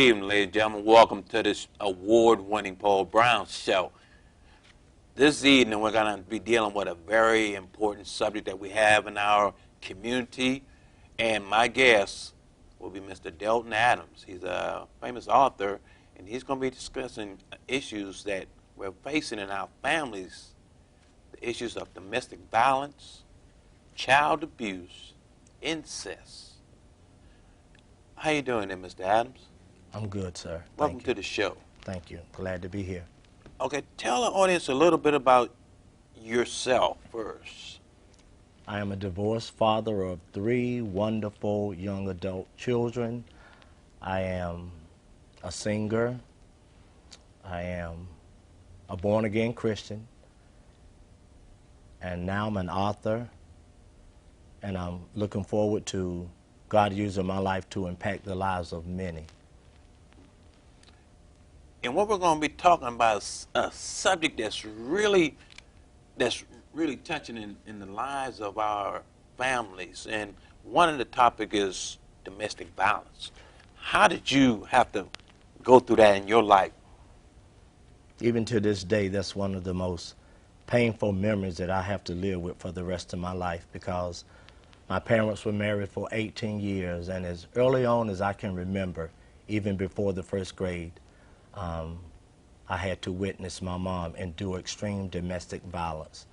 evening, ladies and gentlemen. Welcome to this award-winning Paul Brown Show. This evening, we're going to be dealing with a very important subject that we have in our community, and my guest will be Mr. Delton Adams. He's a famous author, and he's going to be discussing issues that we're facing in our families, the issues of domestic violence, child abuse, incest. How you doing there, Mr. Adams? I'm good, sir. Welcome to the show. Thank you. Glad to be here. Okay, tell the audience a little bit about yourself first. I am a divorced father of 3 wonderful young adult children. I am a singer. I am a born-again Christian. And now I'm an author. And I'm looking forward to God using my life to impact the lives of many. And what we're going to be talking about is a subject that's really touching in the lives of our families. And one of the topic is domestic violence. How did you have to go through that in your life? Even to this day, that's one of the most painful memories that I have to live with for the rest of my life, because my parents were married for 18 years, and as early on as I can remember, even before the first grade, I had to witness my mom endure extreme domestic violence.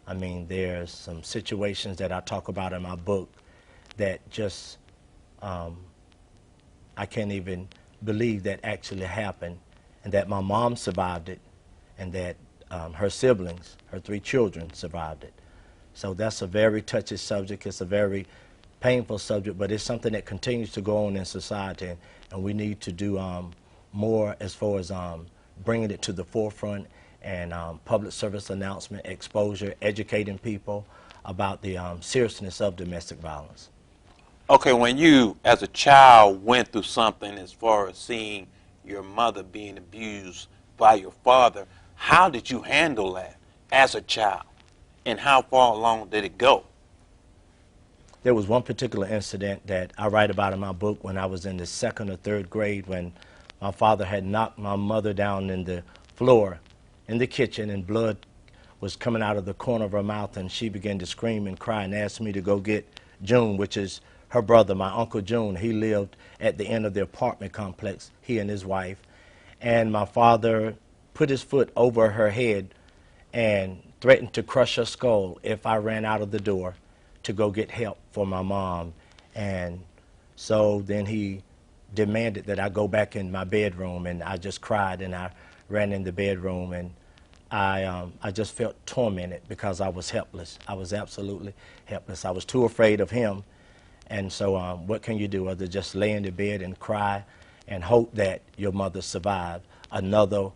I mean, there's some situations that I talk about in my book that just, I can't even believe that actually happened, and that my mom survived it, and that her siblings, her 3 children, survived it. So that's a very touchy subject. It's a very painful subject, but it's something that continues to go on in society, and we need to do more as far as bringing it to the forefront, and public service announcement, exposure, educating people about the seriousness of domestic violence. Okay, when you, as a child, went through something as far as seeing your mother being abused by your father, how did you handle that as a child? And how far along did it go? There was one particular incident that I write about in my book when I was in the 2nd or 3rd grade, when my father had knocked my mother down in the floor in the kitchen, and blood was coming out of the corner of her mouth, and she began to scream and cry and asked me to go get June, which is her brother, my Uncle June. He lived at the end of the apartment complex, he and his wife. And my father put his foot over her head and threatened to crush her skull if I ran out of the door to go get help for my mom. And so then he demanded that I go back in my bedroom, and I just cried, and I ran in the bedroom, and I just felt tormented because I was helpless. I was absolutely helpless. I was too afraid of him. And so what can you do other than just lay in the bed and cry and hope that your mother survived another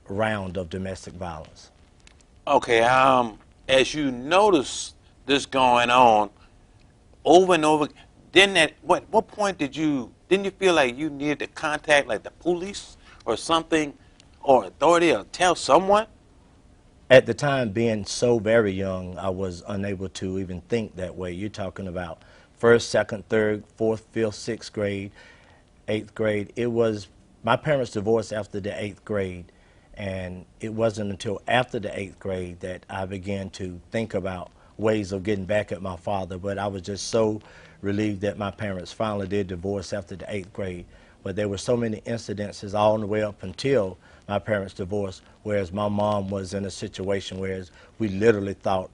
round of domestic violence? Okay, as you notice this going on over and over, what point didn't you feel like you needed to contact like the police or something, or authority, or tell someone? At the time, being so very young, I was unable to even think that way. You're talking about 1st, 2nd, 3rd, 4th, 5th, 6th grade, 8th grade. It was, my parents divorced after the 8th grade, and it wasn't until after the 8th grade that I began to think about ways of getting back at my father. But I was just so relieved that my parents finally did divorce after the 8th grade. But there were so many incidences all the way up until my parents divorced, whereas my mom was in a situation where we literally thought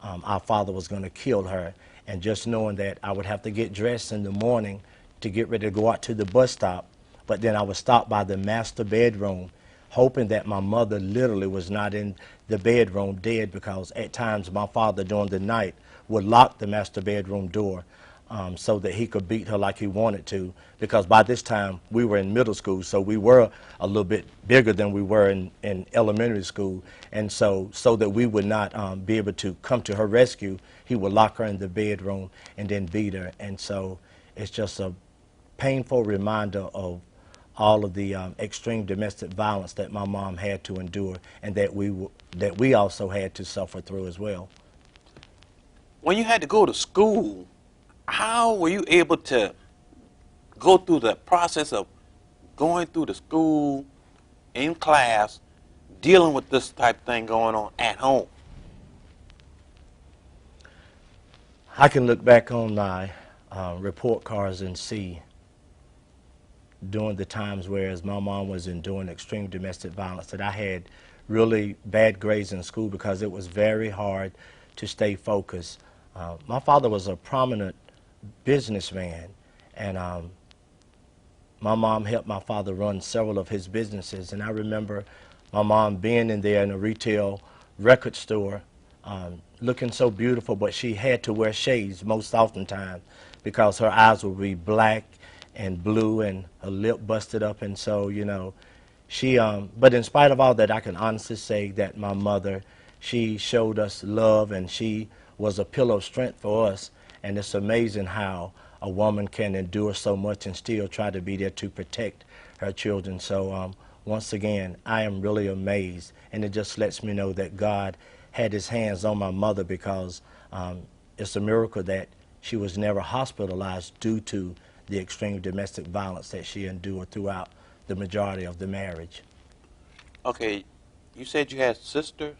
our father was going to kill her. And just knowing that I would have to get dressed in the morning to get ready to go out to the bus stop, but then I would stop by the master bedroom, hoping that my mother literally was not in the bedroom dead, because at times my father during the night would lock the master bedroom door so that he could beat her like he wanted to, because by this time we were in middle school, so we were a little bit bigger than we were in elementary school. And so that we would not be able to come to her rescue, he would lock her in the bedroom and then beat her. And so it's just a painful reminder of all of the extreme domestic violence that my mom had to endure, and that we also had to suffer through as well. When you had to go to school, how were you able to go through the process of going through the school, in class, dealing with this type of thing going on at home? I can look back on my report cards and see during the times whereas my mom was enduring extreme domestic violence that I had really bad grades in school because it was very hard to stay focused. My father was a prominent businessman, and my mom helped my father run several of his businesses. And I remember my mom being in there in a retail record store, looking so beautiful, but she had to wear shades most oftentimes because her eyes would be black and blue and her lip busted up. And so, you know, she, but in spite of all that, I can honestly say that my mother, she showed us love and she was a pillar of strength for us. And it's amazing how a woman can endure so much and still try to be there to protect her children. So once again, I am really amazed, and it just lets me know that God had his hands on my mother because it's a miracle that she was never hospitalized due to the extreme domestic violence that she endured throughout the majority of the marriage. Okay, you said you had sisters?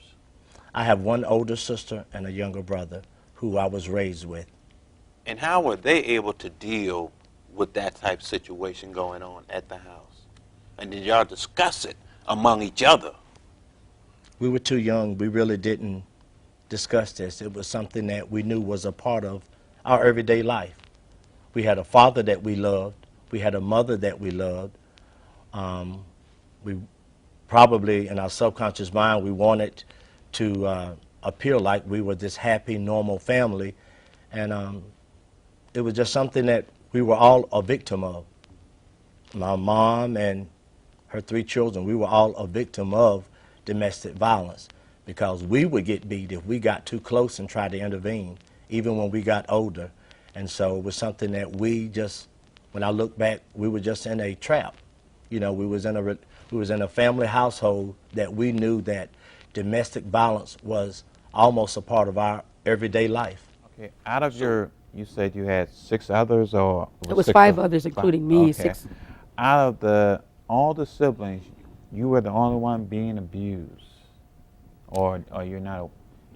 I have one older sister and a younger brother who I was raised with. And how were they able to deal with that type of situation going on at the house? And did y'all discuss it among each other? We were too young. We really didn't discuss this. It was something that we knew was a part of our everyday life. We had a father that we loved. We had a mother that we loved. We probably, in our subconscious mind, we wanted to appear like we were this happy, normal family. And it was just something that we were all a victim of. My mom and her 3 children, we were all a victim of domestic violence because we would get beat if we got too close and tried to intervene, even when we got older. And so it was something that we just, when I look back, we were just in a trap. You know, we was in a family household that we knew that domestic violence was almost a part of our everyday life. Okay, out of you said you had 6 others, or It was six 5 of- others, five? including me. Okay. 6. Out of all the siblings, you were the only one being abused, or you're not,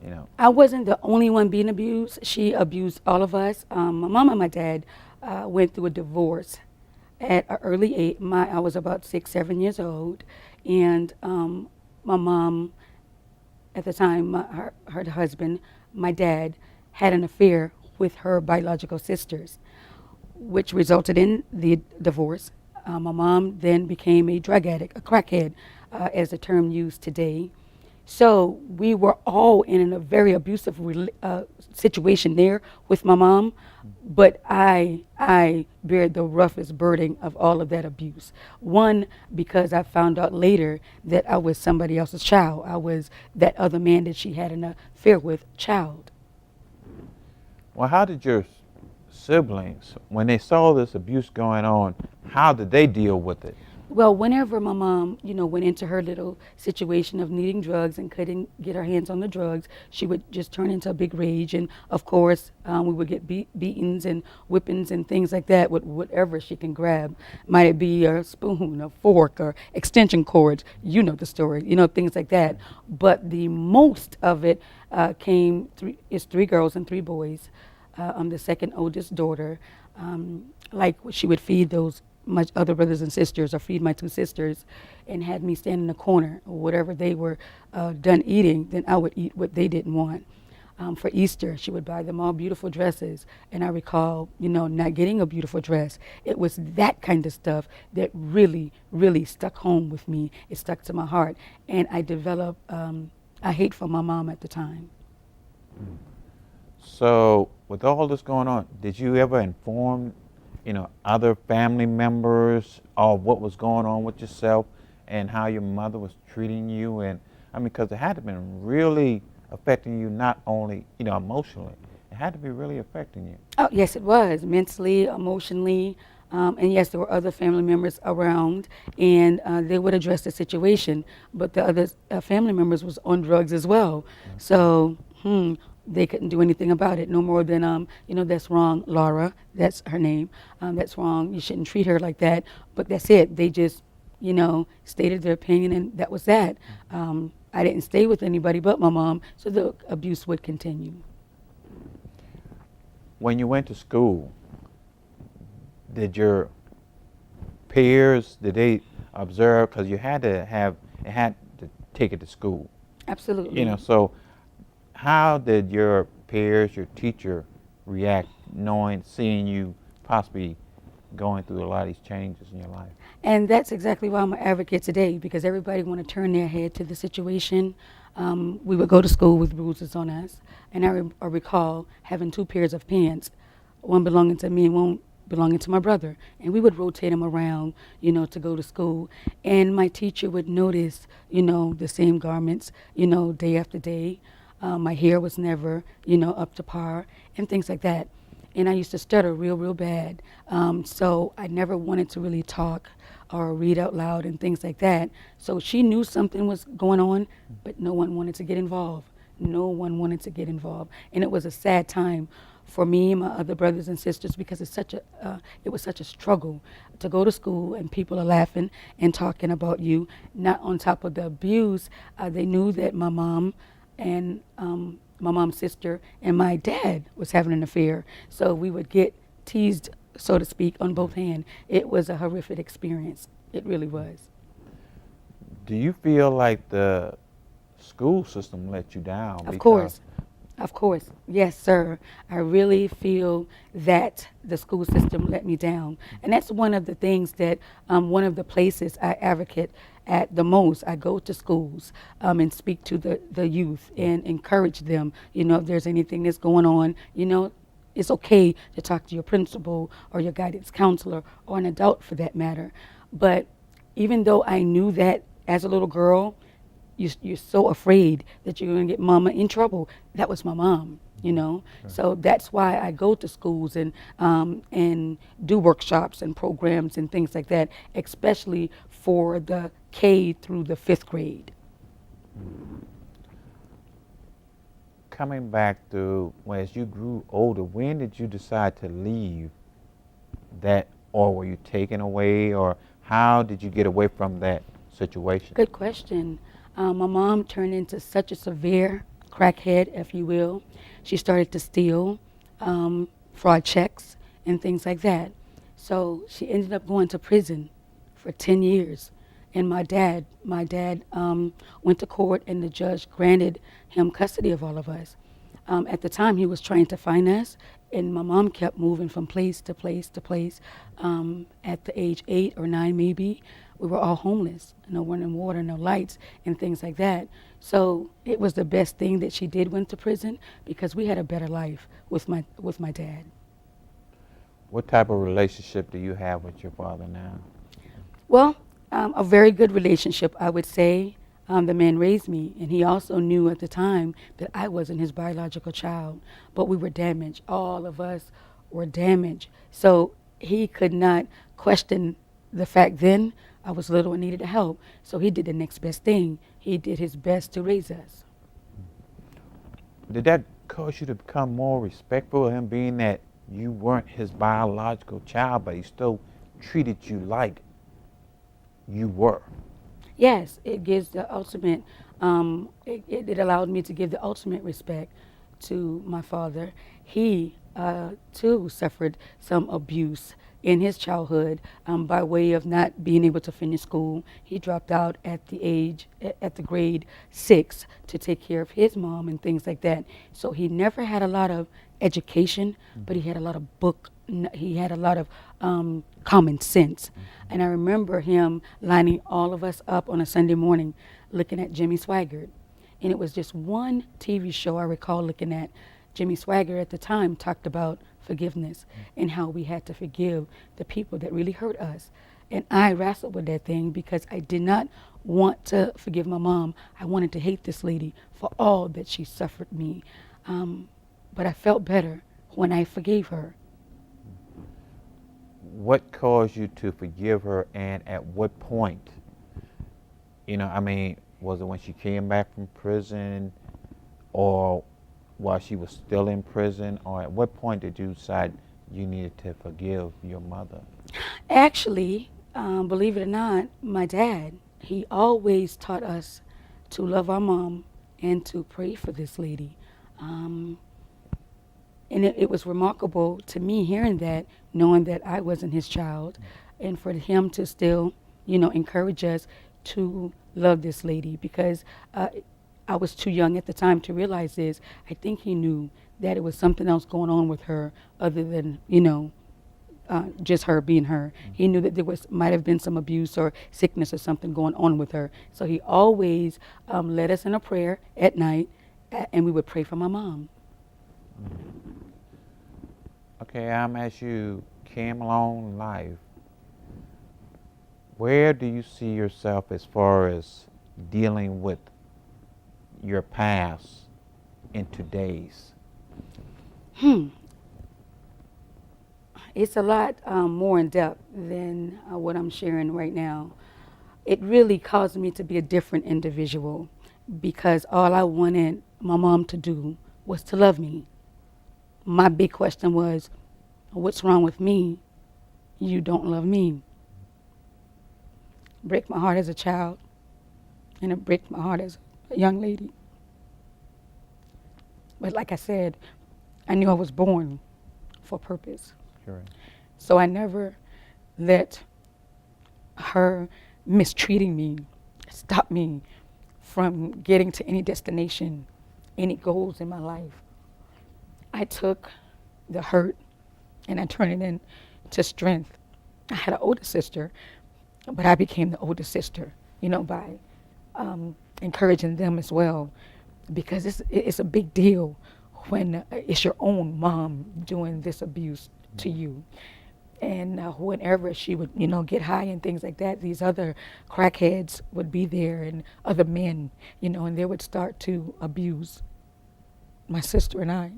you know. I wasn't the only one being abused. She abused all of us. My mom and my dad went through a divorce at an early age. I was about 6, 7 years old, and my mom, at the time, her husband, my dad, had an affair with her biological sisters, which resulted in the divorce. My mom then became a drug addict, a crackhead, as the term used today. So we were all in a very abusive situation there with my mom, but I bear the roughest burden of all of that abuse. One, because I found out later that I was somebody else's child. I was that other man that she had an affair with child. Well, how did your siblings, when they saw this abuse going on, how did they deal with it? Well, whenever my mom, went into her little situation of needing drugs and couldn't get her hands on the drugs, she would just turn into a big rage. And of course, we would get beatings and whippings and things like that with whatever she can grab. Might it be a spoon, a fork, or extension cords? You know the story, things like that. But the most of it is 3 girls and 3 boys. I'm the second oldest daughter. Like she would feed my other brothers and sisters, or feed my 2 sisters, and had me stand in the corner, or whatever they were done eating, then I would eat what they didn't want. For Easter, she would buy them all beautiful dresses, and I recall, not getting a beautiful dress. It was that kind of stuff that really, really stuck home with me. It stuck to my heart, and I developed a hate for my mom at the time. So, with all this going on, did you ever inform, other family members of what was going on with yourself and how your mother was treating you? And I mean, because it had to have been really affecting you, not only, emotionally. It had to be really affecting you. Oh, yes, it was, mentally, emotionally. And yes, there were other family members around, and they would address the situation. But the other family members was on drugs as well. So they couldn't do anything about it, no more than, that's wrong, Laura, that's her name, that's wrong, you shouldn't treat her like that. But that's it. They just, stated their opinion, and that was that. I didn't stay with anybody but my mom, so the abuse would continue. When you went to school, did your peers, did they observe? Because you had to take it to school. Absolutely. So how did your peers, your teacher react seeing you possibly going through a lot of these changes in your life? And that's exactly why I'm an advocate today, because everybody want to turn their head to the situation. We would go to school with bruises on us, and I recall having 2 pairs of pants, one belonging to me and one belonging to my brother, and we would rotate them around, to go to school. And my teacher would notice, the same garments, day after day. My hair was never, up to par, and things like that. And I used to stutter real bad. So I never wanted to really talk or read out loud and things like that. So she knew something was going on, but no one wanted to get involved. No one wanted to get involved. And it was a sad time for me and my other brothers and sisters, because it was such a struggle to go to school and people are laughing and talking about you. Not on top of the abuse, they knew that my mom and my mom's sister and my dad was having an affair. So we would get teased, so to speak, on both hands. It was a horrific experience. It really was. Do you feel like the school system let you down? Of course. Of course. Yes, sir. I really feel that the school system let me down. And that's one of the things that, one of the places I advocate at the most. I go to schools and speak to the youth and encourage them, if there's anything that's going on, it's okay to talk to your principal or your guidance counselor or an adult for that matter. But even though I knew that as a little girl, you're so afraid that you're going to get mama in trouble. That was my mom, Sure. So that's why I go to schools and do workshops and programs and things like that, especially for the K through the 5th grade. Coming back to as you grew older, when did you decide to leave that, or were you taken away, or how did you get away from that situation? Good question. My mom turned into such a severe crackhead, if you will. She started to steal fraud checks and things like that. So she ended up going to prison for 10 years. And my dad went to court, and the judge granted him custody of all of us. At the time, he was trying to find us, and my mom kept moving from place to place to place. At the age 8 or 9, maybe, we were all homeless, no running water, no lights, and things like that. So it was the best thing that she did went to prison, because we had a better life with my dad. What type of relationship do you have with your father now? Well, a very good relationship, I would say. The man raised me, and he also knew at the time that I wasn't his biological child, but we were damaged. All of us were damaged. So he could not question the fact then I was little and needed help. So he did the next best thing. He did his best to raise us. Did that cause you to become more respectful of him, being that you weren't his biological child, but he still treated you like you were? Yes, it gives the ultimate, it allowed me to give the ultimate respect to my father. He, too, suffered some abuse in his childhood by way of not being able to finish school. He dropped out at the grade 6 to take care of his mom and things like that. So he never had a lot of education, but he had a lot of he had a lot of common sense. And I remember him lining all of us up on a Sunday morning looking at Jimmy Swaggart. And it was just one TV show I recall looking at. Jimmy Swaggart at the time talked about forgiveness and how we had to forgive the people that really hurt us. And I wrestled with that thing because I did not want to forgive my mom. I wanted to hate this lady for all that she suffered me. But I felt better when I forgave her. What caused you to forgive her, and at what point? Was it when she came back from prison, or while she was still in prison, or at what point did you decide you needed to forgive your mother? Actually, believe it or not, my dad, he always taught us to love our mom and to pray for this lady. Um, and it was remarkable to me hearing that, knowing that I wasn't his child, and for him to still, encourage us to love this lady because I was too young at the time to realize this. I think he knew that it was something else going on with her other than, just her being her. He knew that there might have been some abuse or sickness or something going on with her. So he always led us in a prayer at night, and we would pray for my mom. Okay, as you came along in life, where do you see yourself as far as dealing with your past in today's? It's a lot more in depth than what I'm sharing right now. It really caused me to be a different individual because all I wanted my mom to do was to love me. My big question was, what's wrong with me? You don't love me. Break my heart as a child, and it breaks my heart as a young lady. But like I said, I knew I was born for a purpose. Sure. So I never let her mistreating me stop me from getting to any destination, any goals in my life. I took the hurt and I turned it into strength. I had an older sister, but I became the older sister, by encouraging them as well, because it's a big deal when it's your own mom doing this abuse to you. And whenever she would, get high and things like that, these other crackheads would be there and other men, and they would start to abuse my sister and I.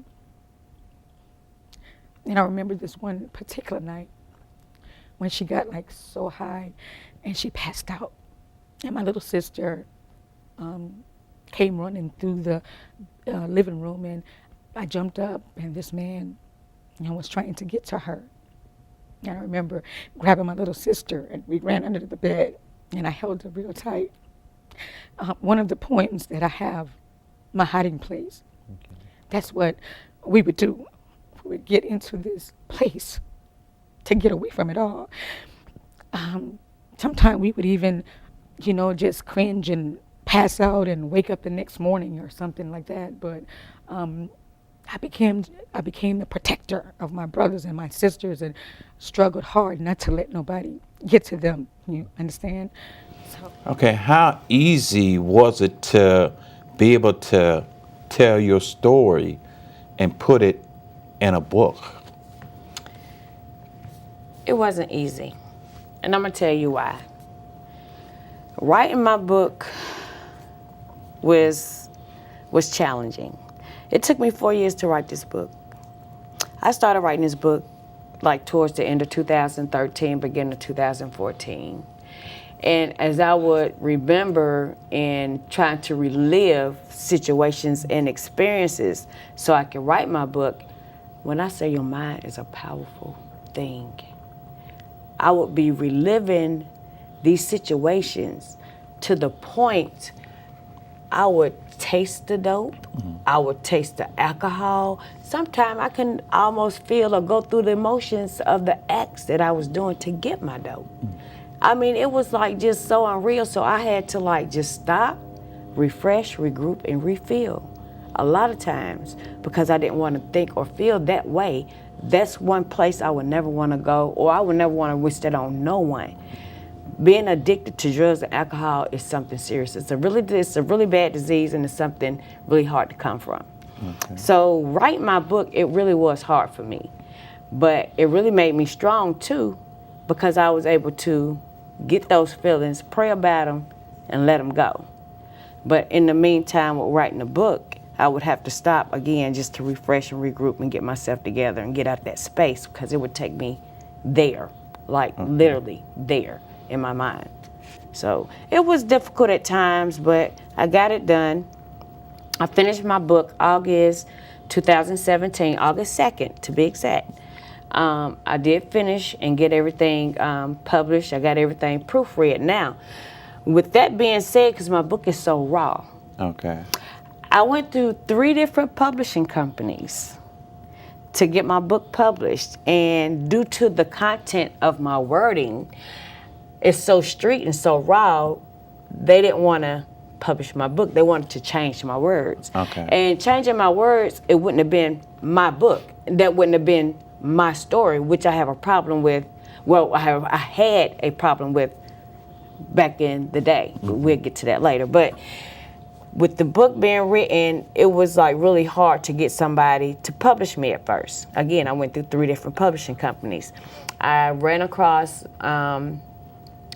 And I remember this one particular night when she got so high and she passed out. And my little sister came running through the living room, and I jumped up, and this man was trying to get to her. And I remember grabbing my little sister, and we ran under the bed, and I held her real tight. One of the points that I have, my hiding place, that's what we would do. We would get into this place to get away from it all. Sometimes we would even, just cringe and pass out and wake up the next morning or something like that. But I became the protector of my brothers and my sisters and struggled hard not to let nobody get to them. You understand? So. Okay, how easy was it to be able to tell your story and put it in a book? It wasn't easy, and I'm gonna tell you why. Writing my book was challenging. It took me 4 years to write this book. I started writing this book towards the end of 2013, beginning of 2014. And as I would remember and trying to relive situations and experiences so I could write my book, when I say your mind is a powerful thing, I would be reliving these situations to the point I would taste the dope, I would taste the alcohol. Sometimes I can almost feel or go through the emotions of the acts that I was doing to get my dope. I mean, it was just so unreal. So I had to just stop, refresh, regroup, and refill. A lot of times, because I didn't want to think or feel that way, that's one place I would never want to go, or I would never want to wish that on no one. Being addicted to drugs and alcohol is something serious. It's a really bad disease, and it's something really hard to come from. Okay. So writing my book, it really was hard for me, but it really made me strong too, because I was able to get those feelings, pray about them, and let them go. But in the meantime, with writing the book, I would have to stop again just to refresh and regroup and get myself together and get out that space, because it would take me there, literally there in my mind. So it was difficult at times, but I got it done. I finished my book August 2017, August 2nd to be exact. I did finish and get everything published. I got everything proofread. Now, with that being said, because my book is so raw, Okay. I went through 3 different publishing companies to get my book published. And due to the content of my wording, it's so street and so raw, they didn't want to publish my book. They wanted to change my words. Okay. And changing my words, it wouldn't have been my book. That wouldn't have been my story, which I have a problem with. Well, I had a problem with back in the day. We'll get to that later. But with the book being written, it was like really hard to get somebody to publish me at first. Again, I went through 3 different publishing companies. I ran across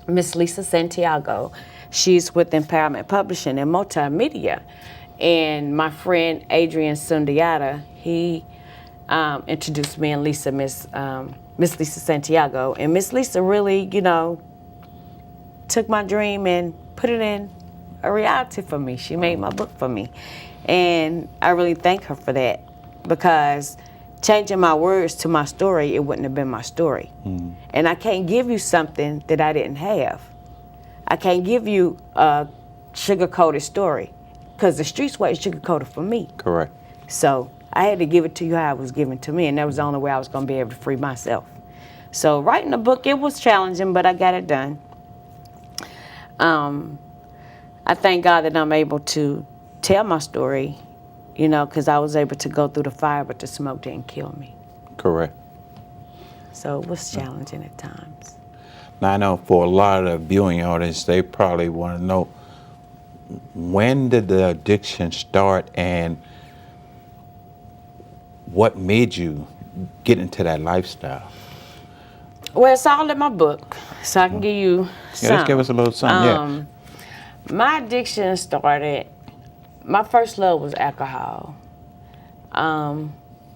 Miss Lisa Santiago. She's with Empowerment Publishing and Multimedia. And my friend Adrian Sundiata, he introduced me and Lisa, Miss Lisa Santiago. And Miss Lisa really, took my dream and put it in a reality for me. She made my book for me. And I really thank her for that, because changing my words to my story, it wouldn't have been my story. And I can't give you something that I didn't have. I can't give you a sugar-coated story, because the streets wasn't sugar-coated for me. Correct. So I had to give it to you how it was given to me, and that was the only way I was going to be able to free myself. So writing a book, it was challenging, but I got it done. I thank God that I'm able to tell my story, because I was able to go through the fire, but the smoke didn't kill me. Correct. So it was challenging at times. Now I know for a lot of the viewing audience, they probably want to know, when did the addiction start and what made you get into that lifestyle? Well, it's all in my book, so I can give you some. Yeah, let's give us a little something. My addiction started, my first love was alcohol.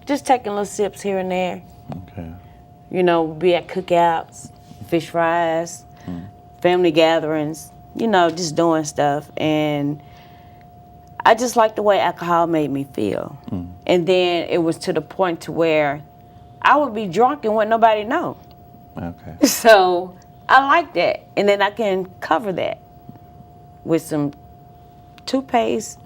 Just taking little sips here and there. Okay. Be at cookouts, fish fries, family gatherings, just doing stuff. And I just liked the way alcohol made me feel. And then it was to the point to where I would be drunk and wouldn't nobody know. Okay. So I like that. And then I can cover that with some toothpaste,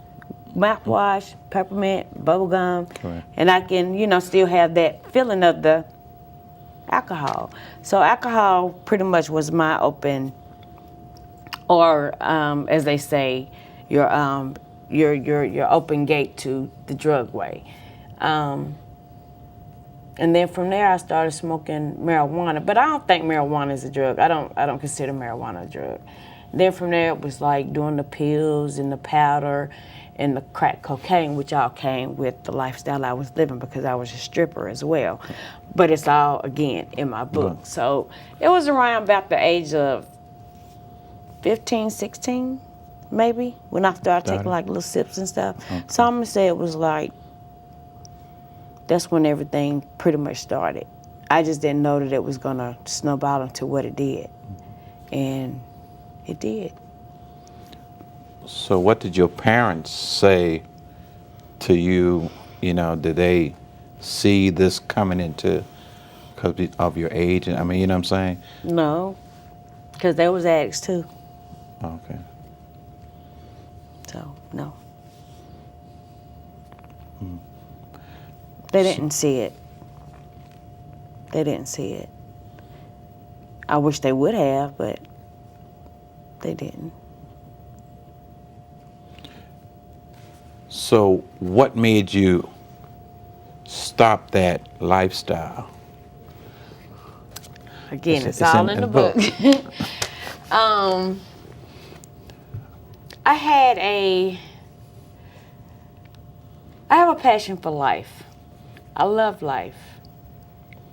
mouthwash, peppermint, bubble gum. Correct. And I can, still have that feeling of the alcohol. So alcohol pretty much was my open, or as they say, your open gate to the drug way. And then from there I started smoking marijuana, but I don't think marijuana is a drug. I don't consider marijuana a drug. Then from there it was like doing the pills and the powder and the crack cocaine, which all came with the lifestyle I was living, because I was a stripper as well. But it's all, again, in my book. So it was around about the age of 15, 16, maybe, when I started taking like little sips and stuff. Okay. So I'm gonna say it was like, that's when everything pretty much started. I just didn't know that it was gonna snowball into what it did. And it did. So what did your parents say to you? Did they see this coming into, because of your age? I mean, you know what I'm saying? No, because they was addicts too. Okay. So, no. They didn't see it. They didn't see it. I wish they would have, but they didn't. So what made you stop that lifestyle? Again, it's all in the book. I have a passion for life. I love life.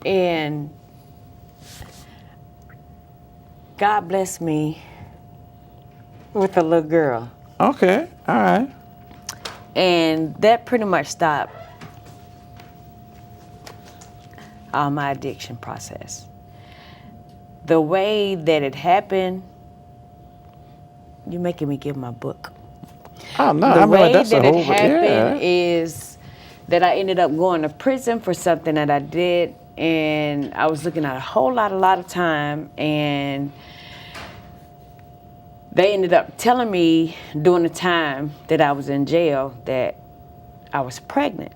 And God blessed me with a little girl. Okay, all right. And that pretty much stopped all my addiction process. The way that it happened, you're making me give my book. Oh, no, The I mean, way that's that a it whole, happened yeah. is that I ended up going to prison for something that I did, and I was looking at a lot of time, and they ended up telling me during the time that I was in jail that I was pregnant.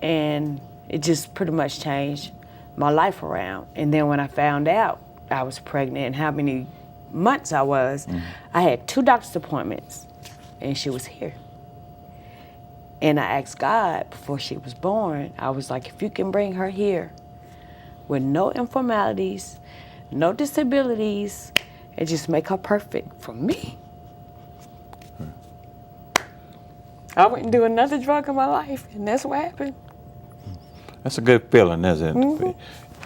And it just pretty much changed my life around. And then when I found out I was pregnant and how many months I was, I had 2 doctor's appointments, and she was here. And I asked God before she was born, I was like, if you can bring her here with no informalities, no disabilities, and just make her perfect for me. I wouldn't do another drug in my life, and that's what happened. That's a good feeling, isn't it?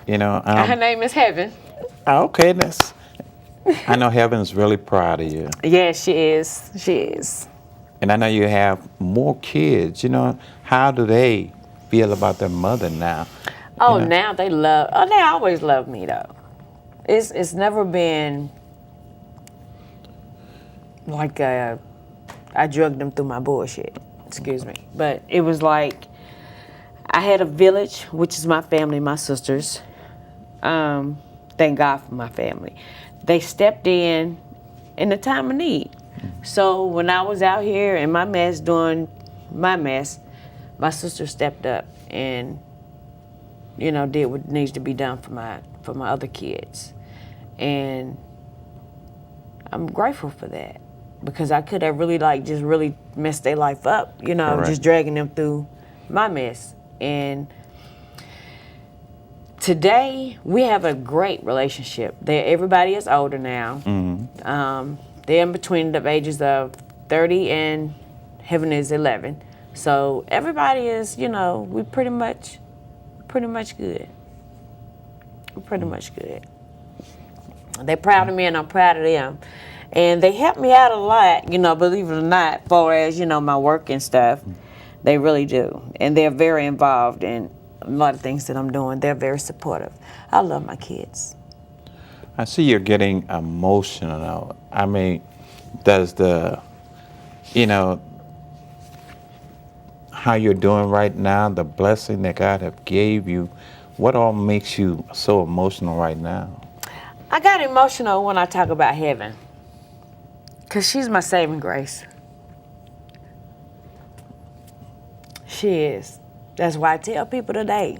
You know. Her name is Heaven. Okay, I know Heaven's really proud of you. Yeah, she is. She is. And I know you have more kids. You know, how do they feel about their mother now? Oh, You know? now they love. Oh, they always love me though. It's never been like I drugged them through my bullshit. Excuse me, but it was like I had a village, which is my family, my sisters. Thank God for my family. They stepped in the time of need. So when I was out here in my mess doing my mess, my sister stepped up and, you know, did what needs to be done for my other kids. And I'm grateful for that, because I could have really just really messed their life up, you know, Correct. just dragging them through my mess. And today we have a great relationship. Everybody is older now. They're in between the ages of 30 and Heaven is 11. So everybody is, you know, we pretty much good. We're pretty much good. They're proud of me and I'm proud of them. And they help me out a lot, you know, believe it or not, as far as, you know, my work and stuff. They really do. And they're very involved in a lot of things that I'm doing. They're very supportive. I love my kids. I see you're getting emotional. I mean, does you know, how you're doing right now, the blessing that God have gave you, what all makes you so emotional right now? I got emotional when I talk about Heaven, because she's my saving grace. She is. That's why I tell people today,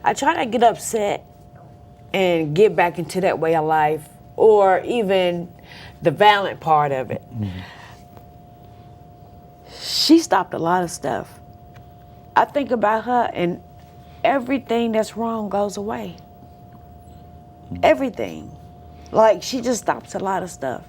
I try not to get upset and get back into that way of life, or even the violent part of it. She stopped a lot of stuff. I think about her and everything that's wrong goes away. Everything. Like, she just stops a lot of stuff.